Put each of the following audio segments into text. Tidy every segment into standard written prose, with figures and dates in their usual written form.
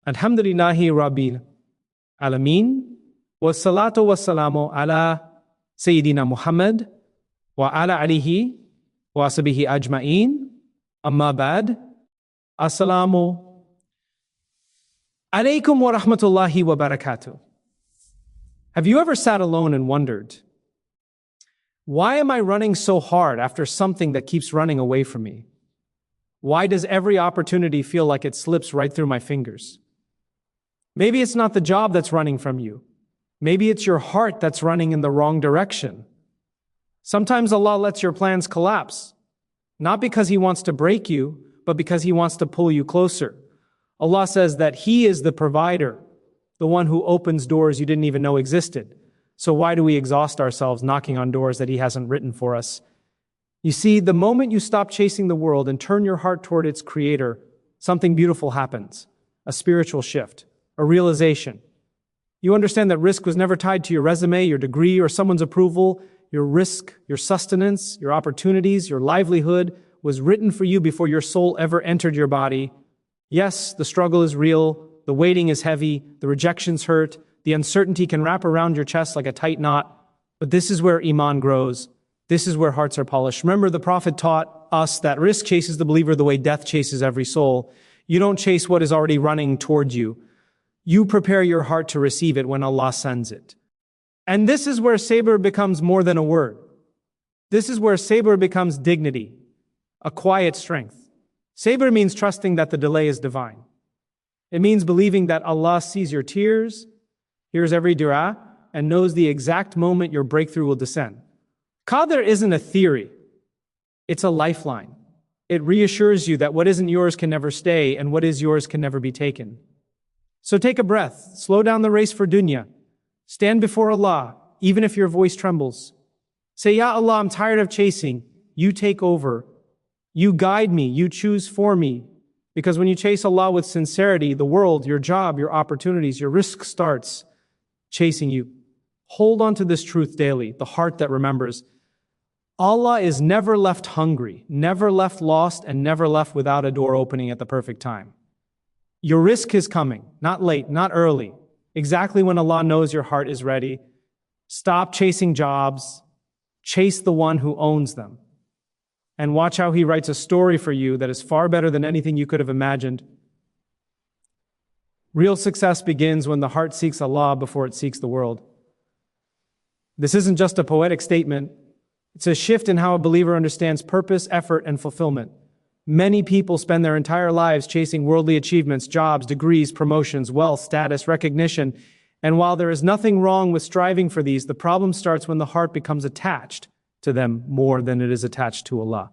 Alhamdulillahi Rabbil Alameen. Wassalatu wassalamu ala Sayyidina Muhammad wa ala alihi wa ashabihi ajma'een. Amma ba'd. Assalamu alaikum wa rahmatullahi wa barakatuh. Have you ever sat alone and wondered, why am I running so hard after something that keeps running away from me? Why does every opportunity feel like it slips right through my fingers? Maybe it's not the job that's running from you. Maybe it's your heart that's running in the wrong direction. Sometimes Allah lets your plans collapse, not because He wants to break you, but because He wants to pull you closer. Allah says that He is the provider, the one who opens doors you didn't even know existed. So why do we exhaust ourselves knocking on doors that He hasn't written for us? You see, the moment you stop chasing the world and turn your heart toward its creator, something beautiful happens. A spiritual shift, a realization. You understand that risk was never tied to your resume, your degree, or someone's approval. Your risk, your sustenance, your opportunities, your livelihood was written for you before your soul ever entered your body. Yes, the struggle is real, the waiting is heavy, the rejections hurt, the uncertainty can wrap around your chest like a tight knot, but this is where iman grows. This is where hearts are polished. Remember, the Prophet taught us that risk chases the believer the way death chases every soul. You don't chase what is already running toward you. You prepare your heart to receive it when Allah sends it. And this is where sabr becomes more than a word. This is where sabr becomes dignity, a quiet strength. Sabr means trusting that the delay is divine. It means believing that Allah sees your tears, hears every dua, and knows the exact moment your breakthrough will descend. Qadr isn't a theory. It's a lifeline. It reassures you that what isn't yours can never stay, and what is yours can never be taken. So take a breath, slow down the race for dunya. Stand before Allah, even if your voice trembles. Say, Ya Allah, I'm tired of chasing. You take over. You guide me. You choose for me. Because when you chase Allah with sincerity, the world, your job, your opportunities, your risk starts chasing you. Hold on to this truth daily, the heart that remembers. Allah is never left hungry, never left lost, and never left without a door opening at the perfect time. Your risk is coming, not late, not early. Exactly when Allah knows your heart is ready. Stop chasing jobs. Chase the one who owns them. And watch how He writes a story for you that is far better than anything you could have imagined. Real success begins when the heart seeks Allah before it seeks the world. This isn't just a poetic statement. It's a shift in how a believer understands purpose, effort, and fulfillment. Many people spend their entire lives chasing worldly achievements, jobs, degrees, promotions, wealth, status, recognition. And while there is nothing wrong with striving for these, the problem starts when the heart becomes attached to them more than it is attached to Allah.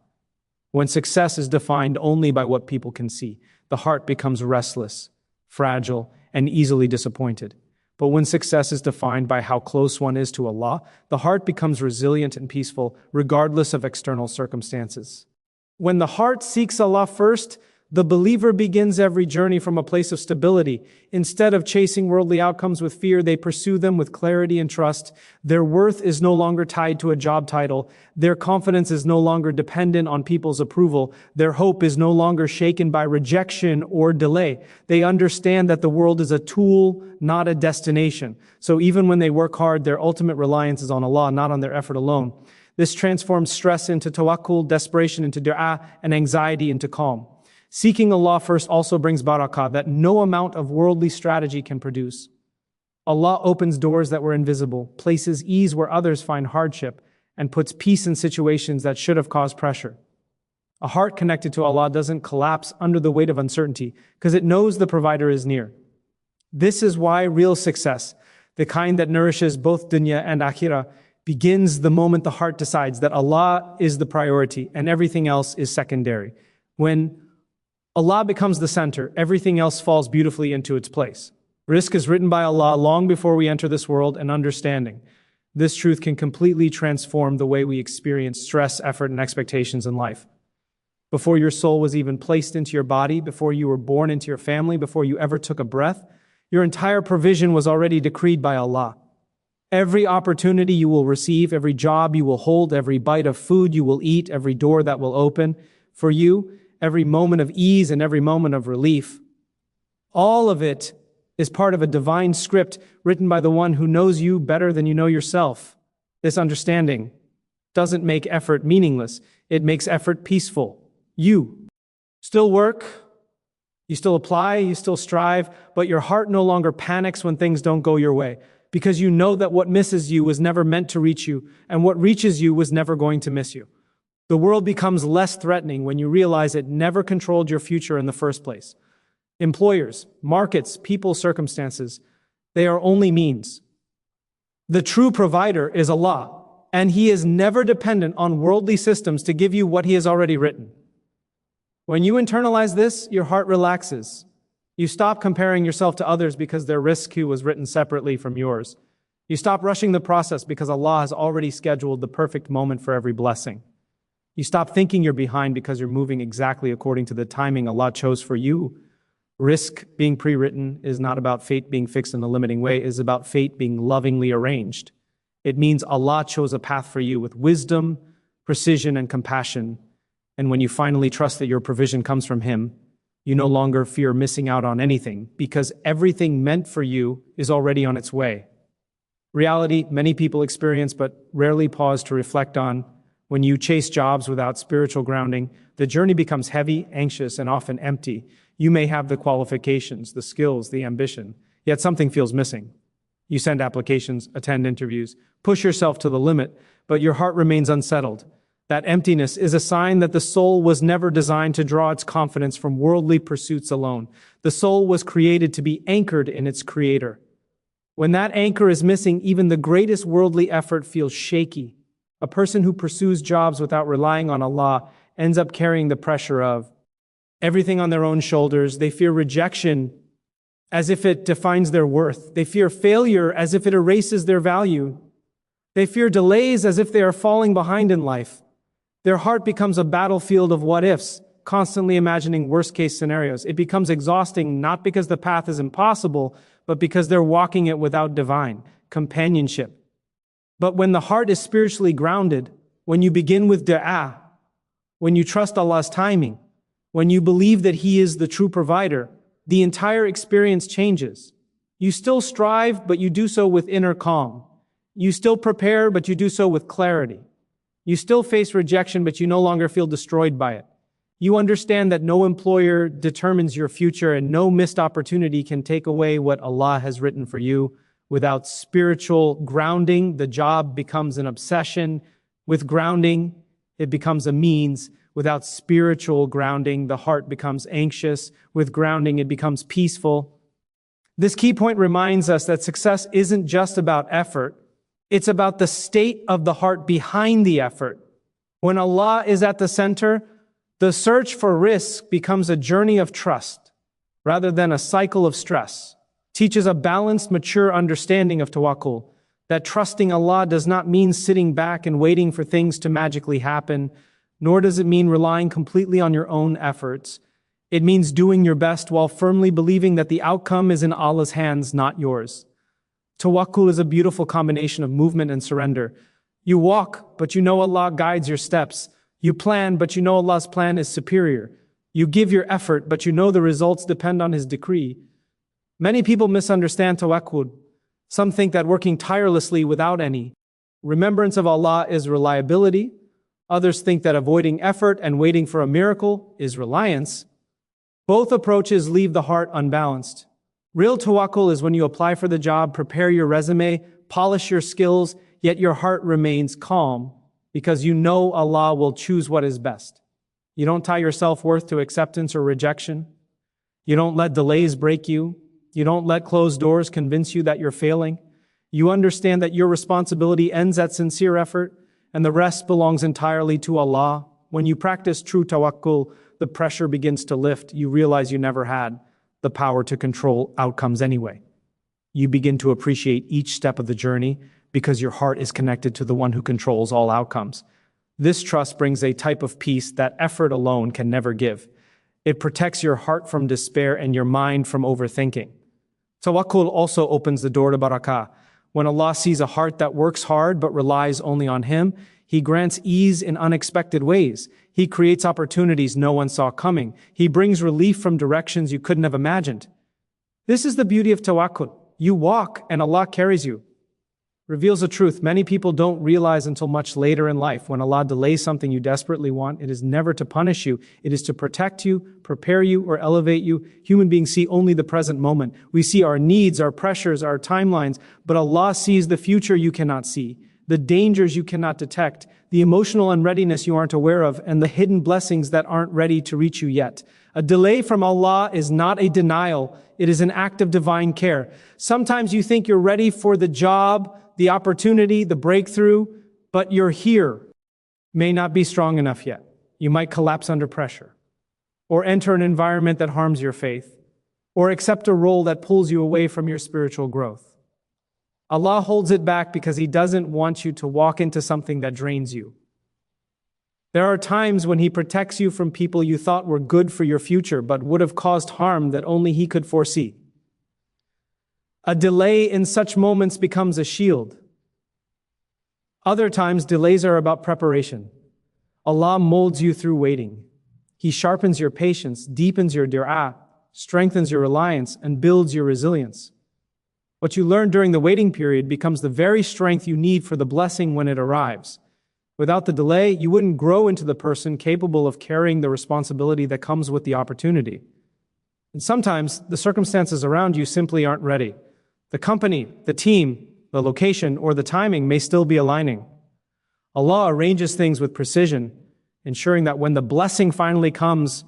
When success is defined only by what people can see, the heart becomes restless, fragile, and easily disappointed. But when success is defined by how close one is to Allah, the heart becomes resilient and peaceful, regardless of external circumstances. When the heart seeks Allah first, the believer begins every journey from a place of stability. Instead of chasing worldly outcomes with fear, they pursue them with clarity and trust. Their worth is no longer tied to a job title. Their confidence is no longer dependent on people's approval. Their hope is no longer shaken by rejection or delay. They understand that the world is a tool, not a destination. So even when they work hard, their ultimate reliance is on Allah, not on their effort alone. This transforms stress into tawakkul, desperation into dua, and anxiety into calm. Seeking Allah first also brings barakah that no amount of worldly strategy can produce. Allah opens doors that were invisible, places ease where others find hardship, and puts peace in situations that should have caused pressure. A heart connected to Allah doesn't collapse under the weight of uncertainty because it knows the provider is near. This is why real success, the kind that nourishes both dunya and akhirah, begins the moment the heart decides that Allah is the priority and everything else is secondary. When Allah becomes the center, everything else falls beautifully into its place. Rizq is written by Allah long before we enter this world, and understanding this truth can completely transform the way we experience stress, effort, and expectations in life. Before your soul was even placed into your body, before you were born into your family, before you ever took a breath, your entire provision was already decreed by Allah. Every opportunity you will receive, every job you will hold, every bite of food you will eat, every door that will open for you, every moment of ease and every moment of relief, All of it is part of a divine script written by the one who knows you better than you know yourself. This understanding doesn't make effort meaningless. It makes effort peaceful. You still work, you still apply, you still strive, but your heart no longer panics when things don't go your way, because you know that what misses you was never meant to reach you, and what reaches you was never going to miss you. The world becomes less threatening when you realize it never controlled your future in the first place. Employers, markets, people, circumstances, they are only means. The true provider is Allah, and He is never dependent on worldly systems to give you what He has already written. When you internalize this, your heart relaxes. You stop comparing yourself to others because their risk queue was written separately from yours. You stop rushing the process because Allah has already scheduled the perfect moment for every blessing. You stop thinking you're behind because you're moving exactly according to the timing Allah chose for you. Risk being pre-written is not about fate being fixed in a limiting way, it is about fate being lovingly arranged. It means Allah chose a path for you with wisdom, precision, and compassion. And when you finally trust that your provision comes from Him, you no longer fear missing out on anything because everything meant for you is already on its way. Reality many people experience but rarely pause to reflect on. When you chase jobs without spiritual grounding, the journey becomes heavy, anxious, and often empty. You may have the qualifications, the skills, the ambition, yet something feels missing. You send applications, attend interviews, push yourself to the limit, but your heart remains unsettled. That emptiness is a sign that the soul was never designed to draw its confidence from worldly pursuits alone. The soul was created to be anchored in its Creator. When that anchor is missing, even the greatest worldly effort feels shaky. A person who pursues jobs without relying on Allah ends up carrying the pressure of everything on their own shoulders. They fear rejection as if it defines their worth. They fear failure as if it erases their value. They fear delays as if they are falling behind in life. Their heart becomes a battlefield of what ifs, constantly imagining worst-case scenarios. It becomes exhausting not because the path is impossible, but because they're walking it without divine companionship. But when the heart is spiritually grounded, when you begin with dua, when you trust Allah's timing, when you believe that He is the true provider, the entire experience changes. You still strive, but you do so with inner calm. You still prepare, but you do so with clarity. You still face rejection, but you no longer feel destroyed by it. You understand that no employer determines your future and no missed opportunity can take away what Allah has written for you. Without spiritual grounding, the job becomes an obsession. With grounding, it becomes a means. Without spiritual grounding, the heart becomes anxious. With grounding, it becomes peaceful. This key point reminds us that success isn't just about effort. It's about the state of the heart behind the effort. When Allah is at the center, the search for rizq becomes a journey of trust rather than a cycle of stress. Teaches a balanced, mature understanding of tawakkul, that trusting Allah does not mean sitting back and waiting for things to magically happen, nor does it mean relying completely on your own efforts. It means doing your best while firmly believing that the outcome is in Allah's hands, not yours. Tawakkul is a beautiful combination of movement and surrender. You walk, but you know Allah guides your steps. You plan, but you know Allah's plan is superior. You give your effort, but you know the results depend on His decree. Many people misunderstand tawakkul. Some think that working tirelessly without any remembrance of Allah is reliability. Others think that avoiding effort and waiting for a miracle is reliance. Both approaches leave the heart unbalanced. Real tawakkul is when you apply for the job, prepare your resume, polish your skills, yet your heart remains calm because you know Allah will choose what is best. You don't tie your self-worth to acceptance or rejection. You don't let delays break you. You don't let closed doors convince you that you're failing. You understand that your responsibility ends at sincere effort and the rest belongs entirely to Allah. When you practice true tawakkul, the pressure begins to lift. You realize you never had the power to control outcomes anyway. You begin to appreciate each step of the journey because your heart is connected to the one who controls all outcomes. This trust brings a type of peace that effort alone can never give. It protects your heart from despair and your mind from overthinking. Tawakkul also opens the door to barakah. When Allah sees a heart that works hard but relies only on Him, He grants ease in unexpected ways. He creates opportunities no one saw coming. He brings relief from directions you couldn't have imagined. This is the beauty of tawakkul. You walk and Allah carries you. Reveals a truth many people don't realize until much later in life. When Allah delays something you desperately want, it is never to punish you. It is to protect you, prepare you, or elevate you. Human beings see only the present moment. We see our needs, our pressures, our timelines, but Allah sees the future you cannot see, the dangers you cannot detect, the emotional unreadiness you aren't aware of, and the hidden blessings that aren't ready to reach you yet. A delay from Allah is not a denial. It is an act of divine care. Sometimes you think you're ready for the job, the opportunity, the breakthrough, but you're here may not be strong enough yet. You might collapse under pressure, or enter an environment that harms your faith, or accept a role that pulls you away from your spiritual growth. Allah holds it back because He doesn't want you to walk into something that drains you. There are times when He protects you from people you thought were good for your future, but would have caused harm that only He could foresee. A delay in such moments becomes a shield. Other times, delays are about preparation. Allah molds you through waiting. He sharpens your patience, deepens your dua, strengthens your reliance, and builds your resilience. What you learn during the waiting period becomes the very strength you need for the blessing when it arrives. Without the delay, you wouldn't grow into the person capable of carrying the responsibility that comes with the opportunity. And sometimes, the circumstances around you simply aren't ready. The company, the team, the location, or the timing may still be aligning. Allah arranges things with precision, ensuring that when the blessing finally comes,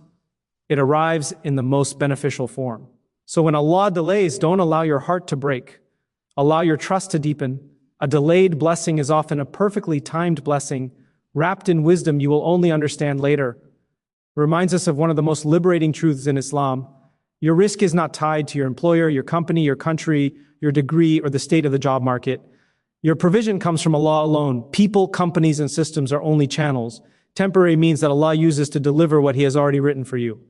it arrives in the most beneficial form. So when Allah delays, don't allow your heart to break. Allow your trust to deepen. A delayed blessing is often a perfectly timed blessing, wrapped in wisdom you will only understand later. Reminds us of one of the most liberating truths in Islam. Your risk is not tied to your employer, your company, your country, your degree, or the state of the job market. Your provision comes from Allah alone. People, companies, and systems are only channels. Temporary means that Allah uses to deliver what He has already written for you.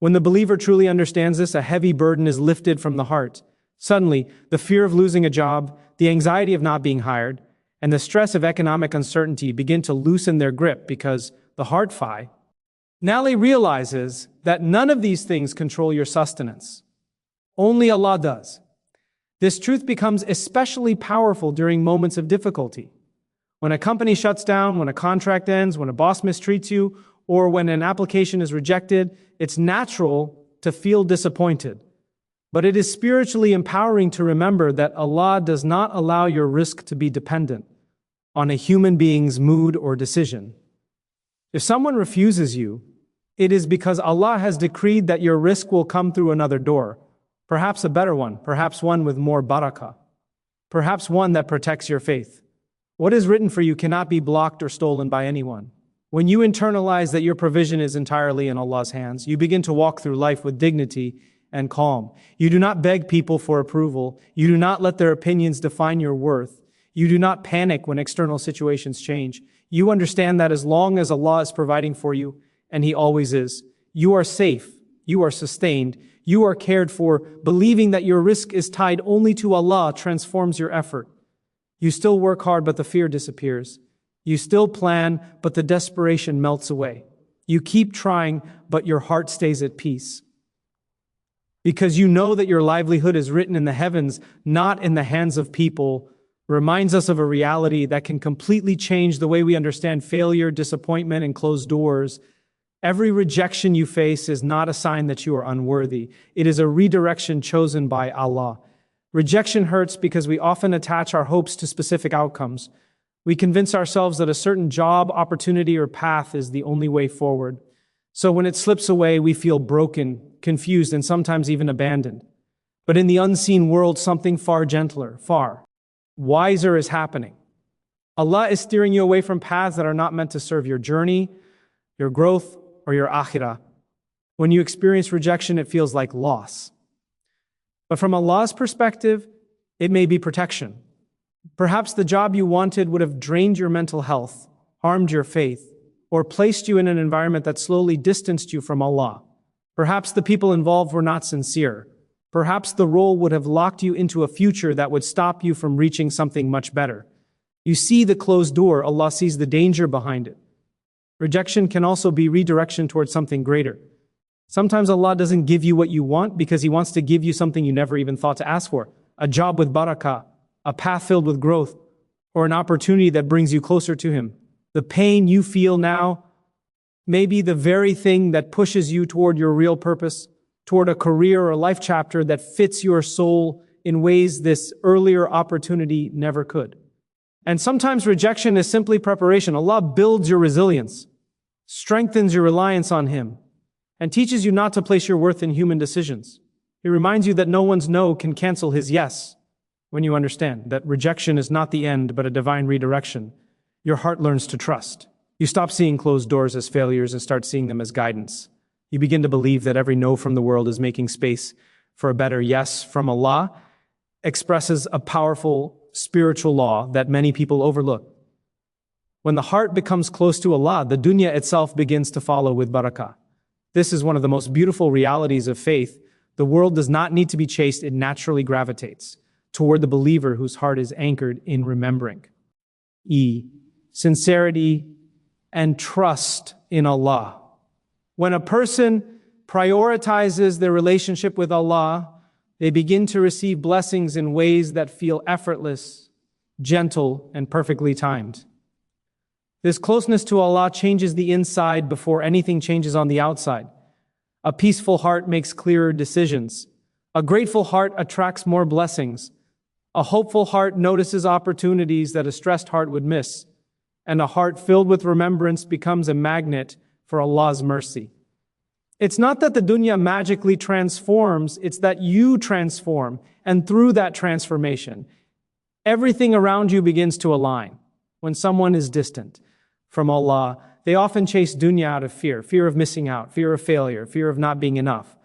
When the believer truly understands this, a heavy burden is lifted from the heart. Suddenly, the fear of losing a job, the anxiety of not being hired, and the stress of economic uncertainty begin to loosen their grip because the heart Nally realizes that none of these things control your sustenance. Only Allah does. This truth becomes especially powerful during moments of difficulty. When a company shuts down, when a contract ends, when a boss mistreats you, or when an application is rejected, it's natural to feel disappointed. But it is spiritually empowering to remember that Allah does not allow your risk to be dependent on a human being's mood or decision. If someone refuses you, it is because Allah has decreed that your risk will come through another door, perhaps a better one, perhaps one with more barakah, perhaps one that protects your faith. What is written for you cannot be blocked or stolen by anyone. When you internalize that your provision is entirely in Allah's hands, you begin to walk through life with dignity and calm. You do not beg people for approval. You do not let their opinions define your worth. You do not panic when external situations change. You understand that as long as Allah is providing for you, and He always is, you are safe, you are sustained, you are cared for. Believing that your risk is tied only to Allah transforms your effort. You still work hard, but the fear disappears. You still plan, but the desperation melts away. You keep trying, but your heart stays at peace. Because you know that your livelihood is written in the heavens, not in the hands of people, reminds us of a reality that can completely change the way we understand failure, disappointment, and closed doors. Every rejection you face is not a sign that you are unworthy. It is a redirection chosen by Allah. Rejection hurts because we often attach our hopes to specific outcomes. We convince ourselves that a certain job, opportunity, or path is the only way forward. So when it slips away, we feel broken, confused, and sometimes even abandoned. But in the unseen world, something far gentler, far wiser is happening. Allah is steering you away from paths that are not meant to serve your journey, your growth, or your akhirah. When you experience rejection, it feels like loss. But from Allah's perspective, it may be protection. Perhaps the job you wanted would have drained your mental health, harmed your faith, or placed you in an environment that slowly distanced you from Allah. Perhaps the people involved were not sincere. Perhaps the role would have locked you into a future that would stop you from reaching something much better. You see the closed door, Allah sees the danger behind it. Rejection can also be redirection towards something greater. Sometimes Allah doesn't give you what you want because He wants to give you something you never even thought to ask for. A job with barakah, a path filled with growth, or an opportunity that brings you closer to Him. The pain you feel now may be the very thing that pushes you toward your real purpose, toward a career or life chapter that fits your soul in ways this earlier opportunity never could. And sometimes rejection is simply preparation. Allah builds your resilience, strengthens your reliance on Him, and teaches you not to place your worth in human decisions. He reminds you that no one's no can cancel His yes. When you understand that rejection is not the end but a divine redirection, your heart learns to trust. You stop seeing closed doors as failures and start seeing them as guidance. You begin to believe that every no from the world is making space for a better yes from Allah, expresses a powerful spiritual law that many people overlook. When the heart becomes close to Allah, the dunya itself begins to follow with barakah. This is one of the most beautiful realities of faith. The world does not need to be chased, it naturally gravitates toward the believer whose heart is anchored in remembering. Sincerity and trust in Allah. When a person prioritizes their relationship with Allah, they begin to receive blessings in ways that feel effortless, gentle, and perfectly timed. This closeness to Allah changes the inside before anything changes on the outside. A peaceful heart makes clearer decisions. A grateful heart attracts more blessings. A hopeful heart notices opportunities that a stressed heart would miss. And a heart filled with remembrance becomes a magnet for Allah's mercy. It's not that the dunya magically transforms, it's that you transform, and through that transformation, everything around you begins to align. When someone is distant from Allah, they often chase dunya out of fear of missing out, fear of failure, fear of not being enough.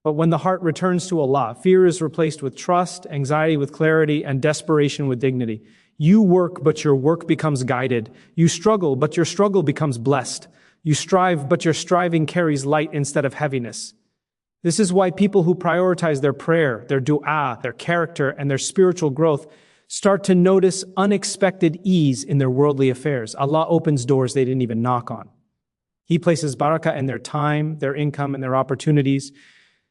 But when the heart returns to Allah, fear is replaced with trust, anxiety with clarity, and desperation with dignity. You work, but your work becomes guided. You struggle, but your struggle becomes blessed. You strive, but your striving carries light instead of heaviness. This is why people who prioritize their prayer, their dua, their character, and their spiritual growth start to notice unexpected ease in their worldly affairs. Allah opens doors they didn't even knock on. He places barakah in their time, their income, and their opportunities.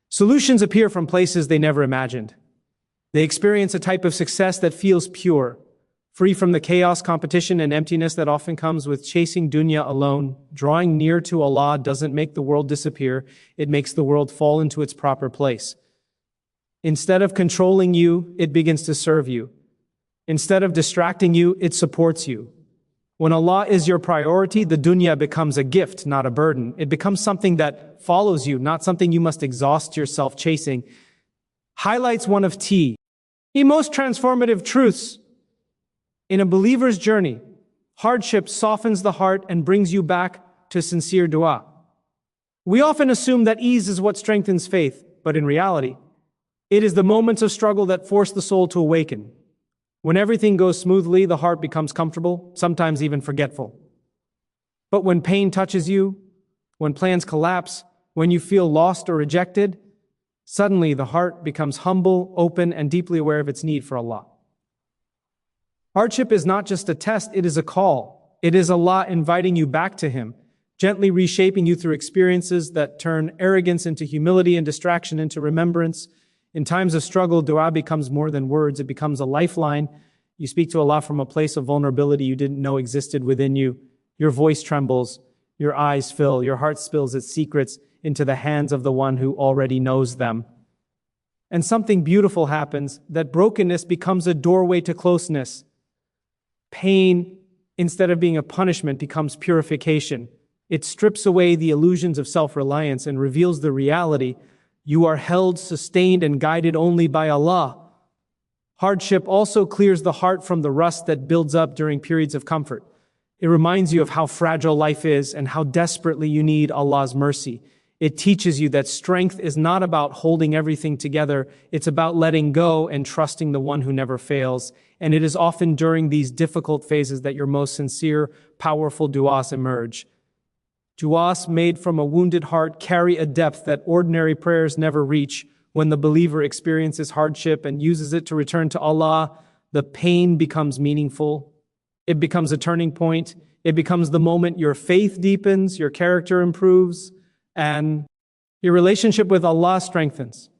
Solutions appear from places they never imagined. They experience a type of success that feels pure, free from the chaos, competition, and emptiness that often comes with chasing dunya alone. Drawing near to Allah doesn't make the world disappear, it makes the world fall into its proper place. Instead of controlling you, it begins to serve you. Instead of distracting you, it supports you. When Allah is your priority, the dunya becomes a gift, not a burden. It becomes something that follows you, not something you must exhaust yourself chasing. Highlights one of the most transformative truths. In a believer's journey, hardship softens the heart and brings you back to sincere dua. We often assume that ease is what strengthens faith, but in reality, it is the moments of struggle that force the soul to awaken. When everything goes smoothly, the heart becomes comfortable, sometimes even forgetful. But when pain touches you, when plans collapse, when you feel lost or rejected, suddenly the heart becomes humble, open, and deeply aware of its need for Allah. Hardship is not just a test, it is a call. It is Allah inviting you back to Him, gently reshaping you through experiences that turn arrogance into humility and distraction into remembrance. In times of struggle, dua becomes more than words, it becomes a lifeline. You speak to Allah from a place of vulnerability you didn't know existed within you. Your voice trembles, your eyes fill, your heart spills its secrets into the hands of the one who already knows them. And something beautiful happens, that brokenness becomes a doorway to closeness. Pain, instead of being a punishment, becomes purification. It strips away the illusions of self-reliance and reveals the reality. You are held, sustained, and guided only by Allah. Hardship also clears the heart from the rust that builds up during periods of comfort. It reminds you of how fragile life is and how desperately you need Allah's mercy. It teaches you that strength is not about holding everything together, it's about letting go and trusting the one who never fails. And it is often during these difficult phases that your most sincere, powerful du'as emerge. Du'as made from a wounded heart carry a depth that ordinary prayers never reach. When the believer experiences hardship and uses it to return to Allah, the pain becomes meaningful. It becomes a turning point. It becomes the moment your faith deepens, your character improves, and Your relationship with Allah strengthens.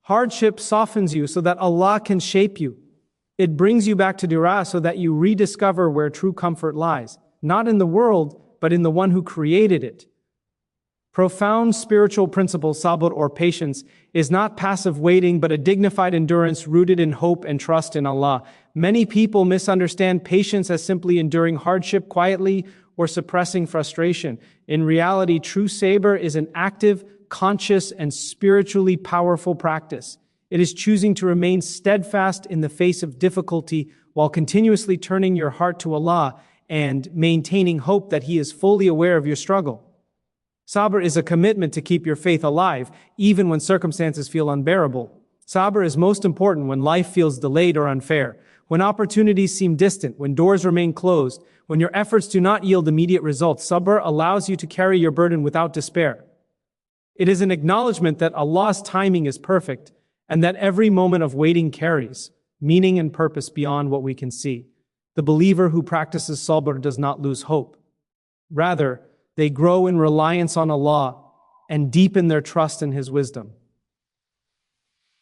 Hardship softens you so that Allah can shape you. It brings you back to dua so that you rediscover where true comfort lies, not in the world, but in the one who created it. Profound spiritual principle, sabr or patience, is not passive waiting but a dignified endurance rooted in hope and trust in Allah. Many people misunderstand patience as simply enduring hardship quietly or suppressing frustration. In reality, true sabr is an active, conscious, and spiritually powerful practice. It is choosing to remain steadfast in the face of difficulty while continuously turning your heart to Allah and maintaining hope that He is fully aware of your struggle. Sabr is a commitment to keep your faith alive, even when circumstances feel unbearable. Sabr is most important when life feels delayed or unfair, when opportunities seem distant, when doors remain closed, when your efforts do not yield immediate results. Sabr allows you to carry your burden without despair. It is an acknowledgement that Allah's timing is perfect, and that every moment of waiting carries meaning and purpose beyond what we can see. The believer who practices sabr does not lose hope. Rather, they grow in reliance on Allah and deepen their trust in His wisdom.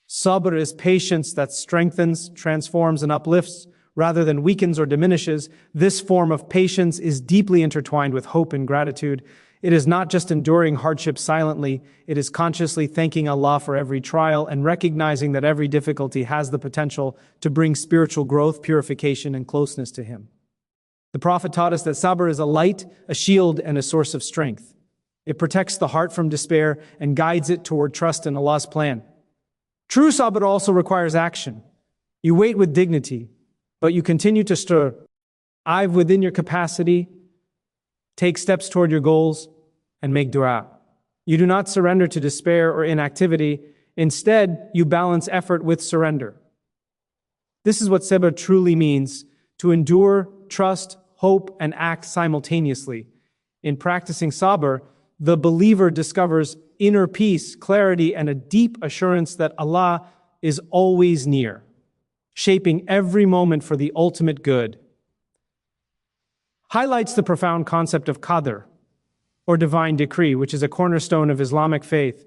Sabr is patience that strengthens, transforms, and uplifts rather than weakens or diminishes. This form of patience is deeply intertwined with hope and gratitude. It is not just enduring hardship silently, it is consciously thanking Allah for every trial and recognizing that every difficulty has the potential to bring spiritual growth, purification, and closeness to Him. The Prophet taught us that sabr is a light, a shield, and a source of strength. It protects the heart from despair and guides it toward trust in Allah's plan. True sabr also requires action. You wait with dignity, but you continue to strive within your capacity, take steps toward your goals, and make dua. You do not surrender to despair or inactivity. Instead, you balance effort with surrender. This is what sabr truly means: to endure, trust, hope, and act simultaneously. In practicing sabr, the believer discovers inner peace, clarity, and a deep assurance that Allah is always near, shaping every moment for the ultimate good. Highlights the profound concept of qadr, or divine decree, which is a cornerstone of Islamic faith.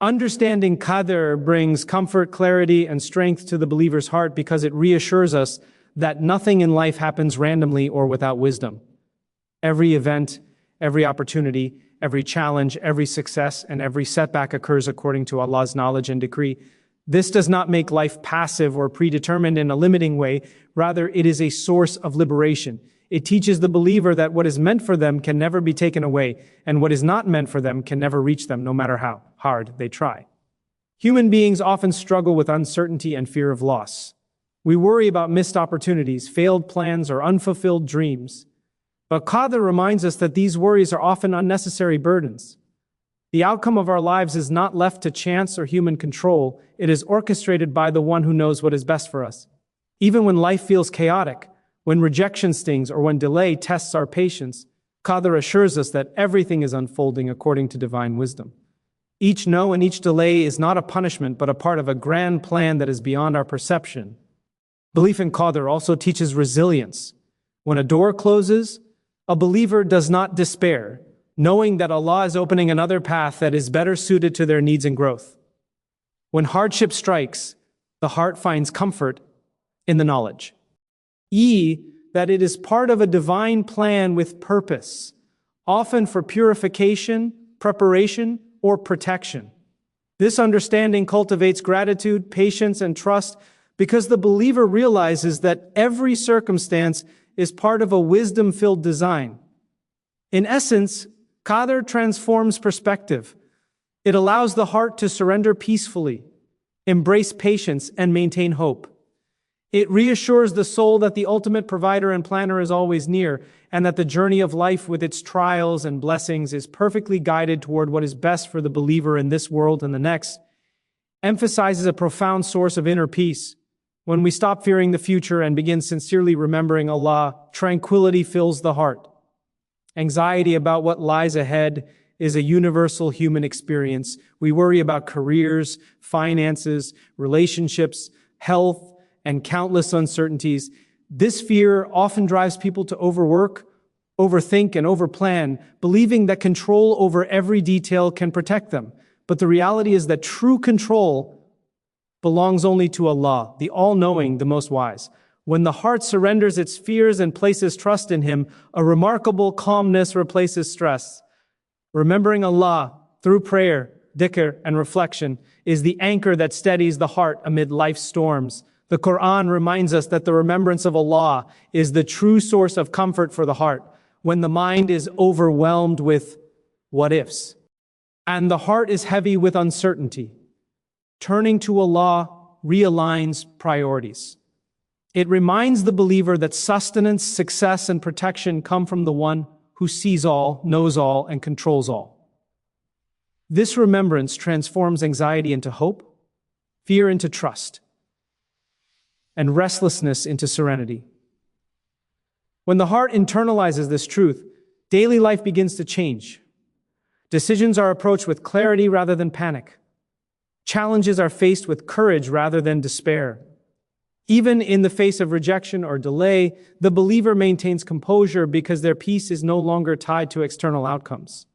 Understanding qadr brings comfort, clarity, and strength to the believer's heart because it reassures us that nothing in life happens randomly or without wisdom. Every event, every opportunity, every challenge, every success, and every setback occurs according to Allah's knowledge and decree. This does not make life passive or predetermined in a limiting way. Rather, it is a source of liberation. It teaches the believer that what is meant for them can never be taken away, and what is not meant for them can never reach them, no matter how hard they try. Human beings often struggle with uncertainty and fear of loss. We worry about missed opportunities, failed plans, or unfulfilled dreams. But qadr reminds us that these worries are often unnecessary burdens. The outcome of our lives is not left to chance or human control. It is orchestrated by the one who knows what is best for us. Even when life feels chaotic, when rejection stings, or when delay tests our patience, qadr assures us that everything is unfolding according to divine wisdom. Each no and each delay is not a punishment, but a part of a grand plan that is beyond our perception. Belief in qadr also teaches resilience. When a door closes, a believer does not despair, knowing that Allah is opening another path that is better suited to their needs and growth. When hardship strikes, the heart finds comfort in the knowledge that it is part of a divine plan with purpose, often for purification, preparation, or protection. This understanding cultivates gratitude, patience, and trust because the believer realizes that every circumstance is part of a wisdom-filled design. In essence, qadr transforms perspective. It allows the heart to surrender peacefully, embrace patience, and maintain hope. It reassures the soul that the ultimate provider and planner is always near, and that the journey of life with its trials and blessings is perfectly guided toward what is best for the believer in this world and the next. Emphasizes a profound source of inner peace. When we stop fearing the future and begin sincerely remembering Allah, tranquility fills the heart. Anxiety about what lies ahead is a universal human experience. We worry about careers, finances, relationships, health, and countless uncertainties. This fear often drives people to overwork, overthink and overplan, believing that control over every detail can protect them. But the reality is that true control belongs only to Allah, the all-knowing, the most wise. When the heart surrenders its fears and places trust in Him, a remarkable calmness replaces stress. Remembering Allah through prayer, dhikr, and reflection is the anchor that steadies the heart amid life's storms. The Quran reminds us that the remembrance of Allah is the true source of comfort for the heart when the mind is overwhelmed with what ifs and the heart is heavy with uncertainty. Turning to Allah realigns priorities. It reminds the believer that sustenance, success, and protection come from the one who sees all, knows all, and controls all. This remembrance transforms anxiety into hope, fear into trust, and restlessness into serenity. When the heart internalizes this truth, daily life begins to change. Decisions are approached with clarity rather than panic. Challenges are faced with courage rather than despair. Even in the face of rejection or delay, the believer maintains composure because their peace is no longer tied to external outcomes.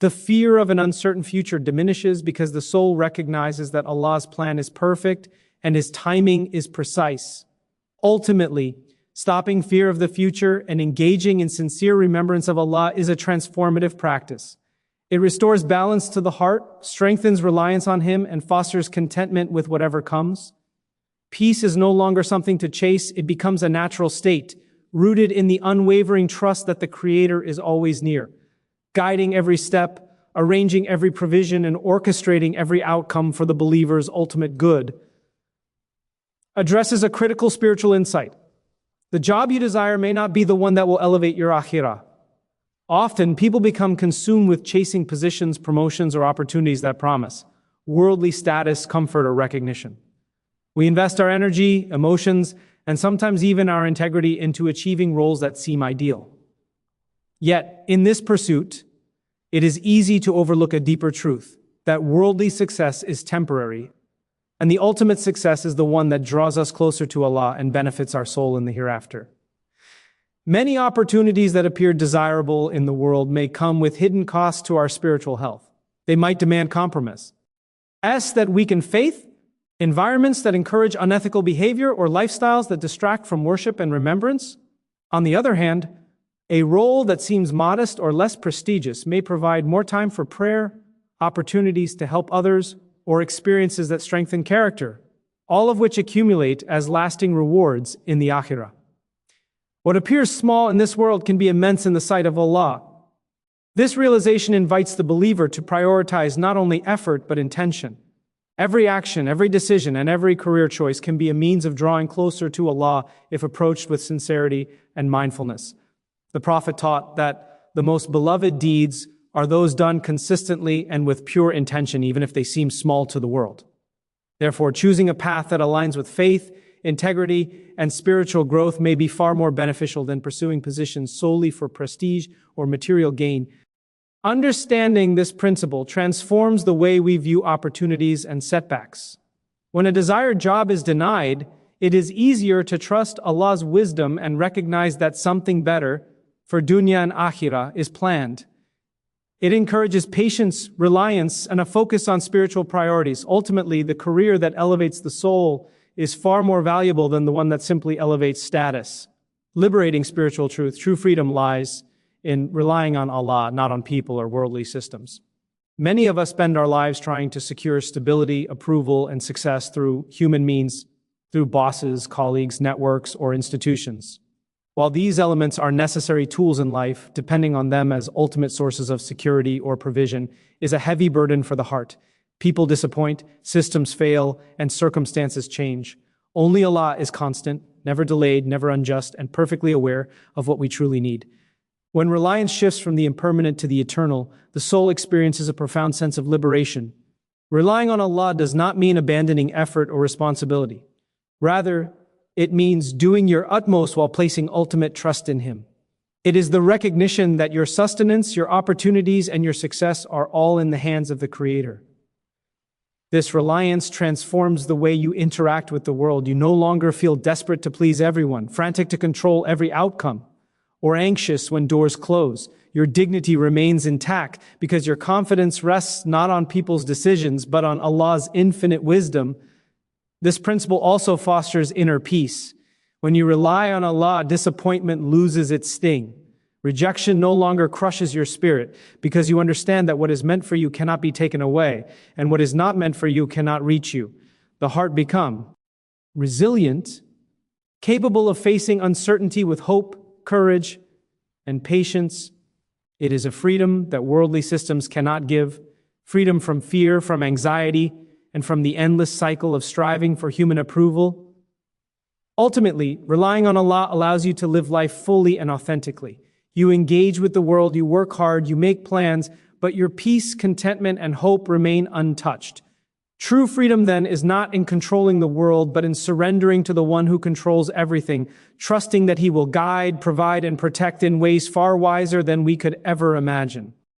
The fear of an uncertain future diminishes because the soul recognizes that Allah's plan is perfect and His timing is precise. Ultimately, stopping fear of the future and engaging in sincere remembrance of Allah is a transformative practice. It restores balance to the heart, strengthens reliance on Him, and fosters contentment with whatever comes. Peace is no longer something to chase, it becomes a natural state, rooted in the unwavering trust that the Creator is always near, guiding every step, arranging every provision, and orchestrating every outcome for the believer's ultimate good. Addresses a critical spiritual insight. The job you desire may not be the one that will elevate your akhirah. Often, people become consumed with chasing positions, promotions, or opportunities that promise worldly status, comfort, or recognition. We invest our energy, emotions, and sometimes even our integrity into achieving roles that seem ideal. Yet, in this pursuit, it is easy to overlook a deeper truth, that worldly success is temporary, and the ultimate success is the one that draws us closer to Allah and benefits our soul in the hereafter. Many opportunities that appear desirable in the world may come with hidden costs to our spiritual health. They might demand compromise. That weaken faith, environments that encourage unethical behavior, or lifestyles that distract from worship and remembrance. On the other hand, a role that seems modest or less prestigious may provide more time for prayer, opportunities to help others, or experiences that strengthen character, all of which accumulate as lasting rewards in the akhirah. What appears small in this world can be immense in the sight of Allah. This realization invites the believer to prioritize not only effort but intention. Every action, every decision, and every career choice can be a means of drawing closer to Allah if approached with sincerity and mindfulness. The Prophet taught that the most beloved deeds are those done consistently and with pure intention, even if they seem small to the world. Therefore, choosing a path that aligns with faith, integrity, and spiritual growth may be far more beneficial than pursuing positions solely for prestige or material gain. Understanding this principle transforms the way we view opportunities and setbacks. When a desired job is denied, it is easier to trust Allah's wisdom and recognize that something better for dunya and akhirah is planned. It encourages patience, reliance, and a focus on spiritual priorities. Ultimately, the career that elevates the soul is far more valuable than the one that simply elevates status. Liberating spiritual truth, true freedom lies in relying on Allah, not on people or worldly systems. Many of us spend our lives trying to secure stability, approval, and success through human means, through bosses, colleagues, networks, or institutions. While these elements are necessary tools in life, depending on them as ultimate sources of security or provision is a heavy burden for the heart. People disappoint, systems fail, and circumstances change. Only Allah is constant, never delayed, never unjust, and perfectly aware of what we truly need. When reliance shifts from the impermanent to the eternal, the soul experiences a profound sense of liberation. Relying on Allah does not mean abandoning effort or responsibility. Rather, it means doing your utmost while placing ultimate trust in Him. It is the recognition that your sustenance, your opportunities, and your success are all in the hands of the Creator. This reliance transforms the way you interact with the world. You no longer feel desperate to please everyone, frantic to control every outcome, or anxious when doors close. Your dignity remains intact because your confidence rests not on people's decisions, but on Allah's infinite wisdom. This principle also fosters inner peace. When you rely on Allah, disappointment loses its sting. Rejection no longer crushes your spirit because you understand that what is meant for you cannot be taken away, and what is not meant for you cannot reach you. The heart becomes resilient, capable of facing uncertainty with hope, courage, and patience. It is a freedom that worldly systems cannot give, freedom from fear, from anxiety, and from the endless cycle of striving for human approval. Ultimately, relying on Allah allows you to live life fully and authentically. You engage with the world, you work hard, you make plans, but your peace, contentment, and hope remain untouched. True freedom, then, is not in controlling the world, but in surrendering to the one who controls everything, trusting that He will guide, provide, and protect in ways far wiser than we could ever imagine.